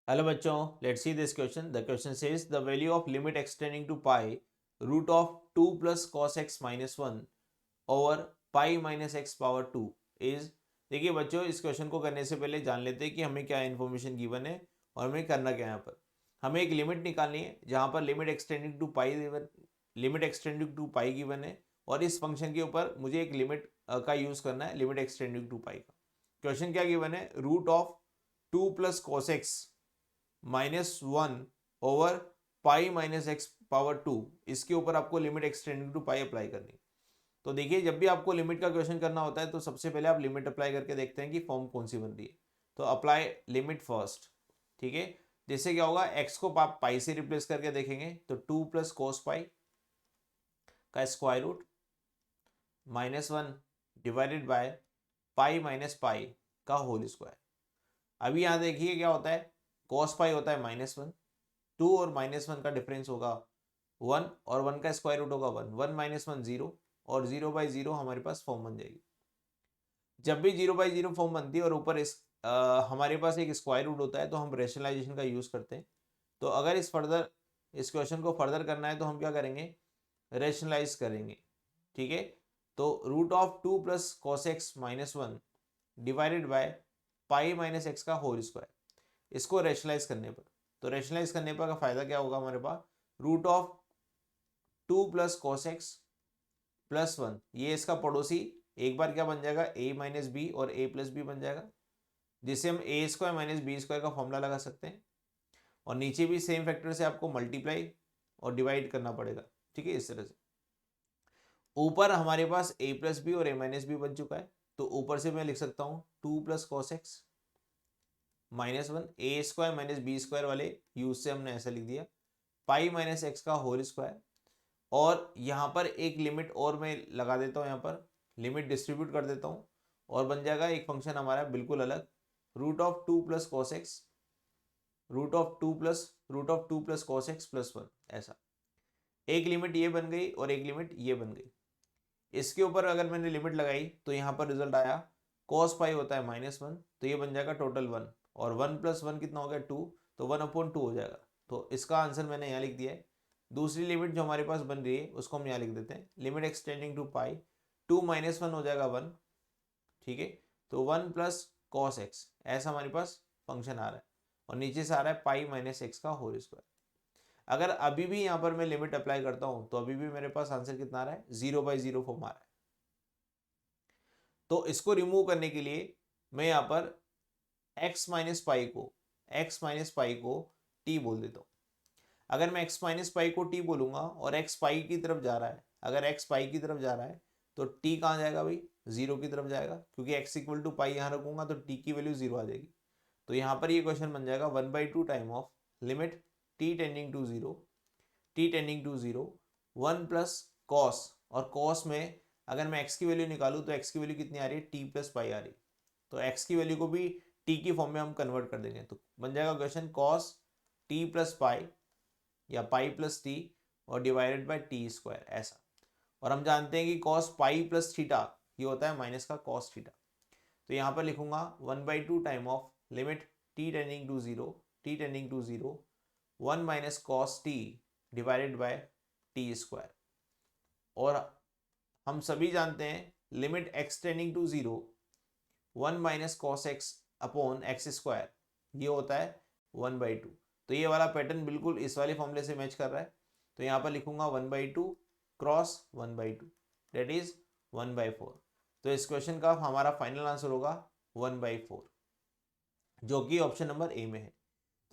Hello बच्चों, let's see this question. The question says the value of limit extending to pi root of 2 plus cos X minus 1 over pi minus X power 2 is. देखिए बच्चों, इस question को करने से पहले जान लेते हैं कि हमें क्या इन्फॉर्मेशन गिवन है और हमें करना क्या है. यहाँ पर हमें एक लिमिट निकालनी है जहाँ पर limit extending to pi given है और इस फंक्शन के ऊपर मुझे एक लिमिट का यूज करना है, लिमिट एक्सटेंडिंग टू पाई का. क्वेश्चन क्या गिवन है? Root of 2 plus cos X minus 1 over pi minus X power 2, इसके ऊपर आपको limit extending to pi apply करनी. तो देखिए, जब भी आपको लिमिट का क्वेश्चन करना होता है तो सबसे पहले आप लिमिट अप्लाई करके देखते हैं कि फॉर्म कौन सी बन रही है. तो अप्लाई लिमिट फर्स्ट. ठीक है, जैसे क्या होगा, एक्स को आप पाई से रिप्लेस करके देखेंगे तो 2 प्लस कोस पाई का square root minus 1 divided by pi minus pi का होल स्क्वायर. अभी यहाँ देखिए क्या होता है, कॉस पाई होता है -1, 2 और -1 का डिफरेंस होगा 1 और 1 का स्क्वायर रूट होगा 1, 1 माइनस 1 0 और 0/0 हमारे पास फॉर्म बन जाएगी. जब भी 0/0 फॉर्म बनती है और ऊपर हमारे पास एक स्क्वायर रूट होता है तो हम रेशनलाइजेशन का यूज़ करते हैं. तो अगर इस क्वेश्चन को फर्दर करना है तो हम क्या करेंगे, रेशनलाइज करेंगे. ठीक है, तो root of 2 plus cos X minus 1 divided by pi minus X का होल स्क्वायर, इसको रेशनलाइज करने पर, तो रेशनलाइज करने पर का फायदा क्या होगा हमारे पास, root of 2 plus cos x plus 1, ये इसका पड़ोसी एक बार क्या बन जाएगा, a माइनस बी और a प्लस बी बन जाएगा, जिससे हम ए स्क्वायर माइनस बी स्क्वायर का फॉर्मूला लगा सकते हैं. और नीचे भी सेम फैक्टर से आपको मल्टीप्लाई और डिवाइड करना पड़ेगा. ठीक है, इस तरह से ऊपर हमारे पास a प्लस बी और a माइनस बी बन चुका है. तो ऊपर से मैं लिख सकता हूँ 2 प्लस कॉस एक्स -1, ए स्क्वायर माइनस बी स्क्वायर वाले यूज से हमने ऐसा लिख दिया, पाई माइनस एक्स का होल स्क्वायर. और यहाँ पर एक लिमिट और मैं लगा देता हूँ, यहाँ पर लिमिट डिस्ट्रीब्यूट कर देता हूँ और बन जाएगा एक फंक्शन हमारा बिल्कुल अलग, root of 2 plus cos X root of two plus cos x plus 1. ऐसा एक लिमिट ये बन गई और एक लिमिट ये बन गई. इसके ऊपर अगर मैंने लिमिट लगाई तो यहाँ पर रिजल्ट आया कॉस पाई होता है -1, तो ये बन जाएगा टोटल 1 और 1 प्लस 1 कितना हो गया 2, तो 1/2 हो जाएगा. तो इसका आंसर मैंने यहाँ लिख दिया है. दूसरी लिमिट जो हमारे पास बन रही है उसको हम यहाँ लिख देते हैं, limit extending to pi 2 minus 1 हो जाएगा 1. ठीक है, तो 1 प्लस कॉस एक्स ऐसा हमारे पास फंक्शन आ रहा है और नीचे से आ रहा है पाई माइनस एक्स का होल स्क्वायर. अगर अभी भी यहाँ पर मैं लिमिट अप्लाई करता हूँ तो अभी भी मेरे पास आंसर कितना आ रहा है, 0/0 फॉर्म आ रहा है. तो इसको रिमूव करने के लिए मैं यहाँ पर x माइनस पाई को t बोल देता हूँ. अगर मैं x माइनस पाई को t बोलूंगा और x पाई की तरफ जा रहा है, अगर x पाई की तरफ जा रहा है तो t कहाँ जाएगा भाई, 0 की तरफ जाएगा, क्योंकि x इक्वल टू पाई यहाँ रखूंगा तो t की वैल्यू 0 आ जाएगी. तो यहाँ पर ये क्वेश्चन बन जाएगा 1/2 time of limit t tending to 0 1 plus cos, और कॉस में अगर मैं x की वैल्यू निकालूँ तो x की वैल्यू कितनी आ रही है, t प्लस पाई आ रही है. तो x की वैल्यू को भी t की फॉर्म में हम कन्वर्ट कर देंगे तो बन जाएगा question cos t plus pi या पाई प्लस टी और डिवाइडेड बाय टी स्क्वायर ऐसा. और हम जानते हैं कि कॉस पाई प्लस थीटा ये होता है माइनस का कॉस थीटा. तो यहाँ पर लिखूंगा 1/2 time of limit T tending to 0 1 minus cos T divided by T square. और हम सभी जानते हैं limit X tending to 0 1 minus cos x upon x square ये होता है 1/2. तो ये वाला पैटर्न बिल्कुल इस वाले फॉर्मूले से मैच कर रहा है. तो यहाँ पर लिखूंगा 1/2 क्रॉस 1/2 डेट इज 1/4. तो इस क्वेश्चन का हमारा फाइनल आंसर होगा 1/4, जो कि ऑप्शन नंबर ए में है.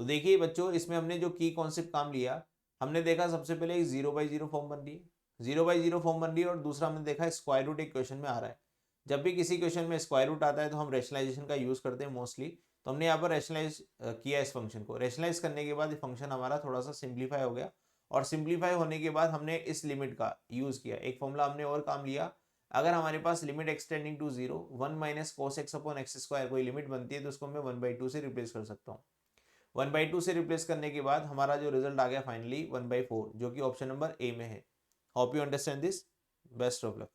तो देखिए बच्चों, इसमें हमने जो की कॉन्सेप्ट काम लिया, हमने देखा सबसे पहले एक 0/0 फॉर्म बन रही है, 0/0 फॉर्म बन रही है, और दूसरा हमने देखा स्क्वायर रूट एक क्वेश्चन में आ रहा है. जब भी किसी क्वेश्चन में स्क्वायर रूट आता है तो हम रेशनलाइजेशन का यूज करते हैं मोस्टली. तो हमने यहाँ पर रेशनलाइज किया इस फंक्शन को. रेशनलाइज करने के बाद ये फंक्शन हमारा थोड़ा सा सिंप्लीफाई हो गया, और सिंप्लीफाई होने के बाद हमने इस लिमिट का यूज किया. एक फॉर्मूला हमने और काम लिया, अगर हमारे पास limit extending to 0 1 minus cos x upon x square कोई लिमिट बनती है तो उसको मैं 1/2 से रिप्लेस कर सकता हूँ. 1/2 से रिप्लेस करने के बाद हमारा जो रिजल्ट आ गया फाइनली 1/4, जो कि ऑप्शन नंबर ए में है. Hope you understand this. Best of luck.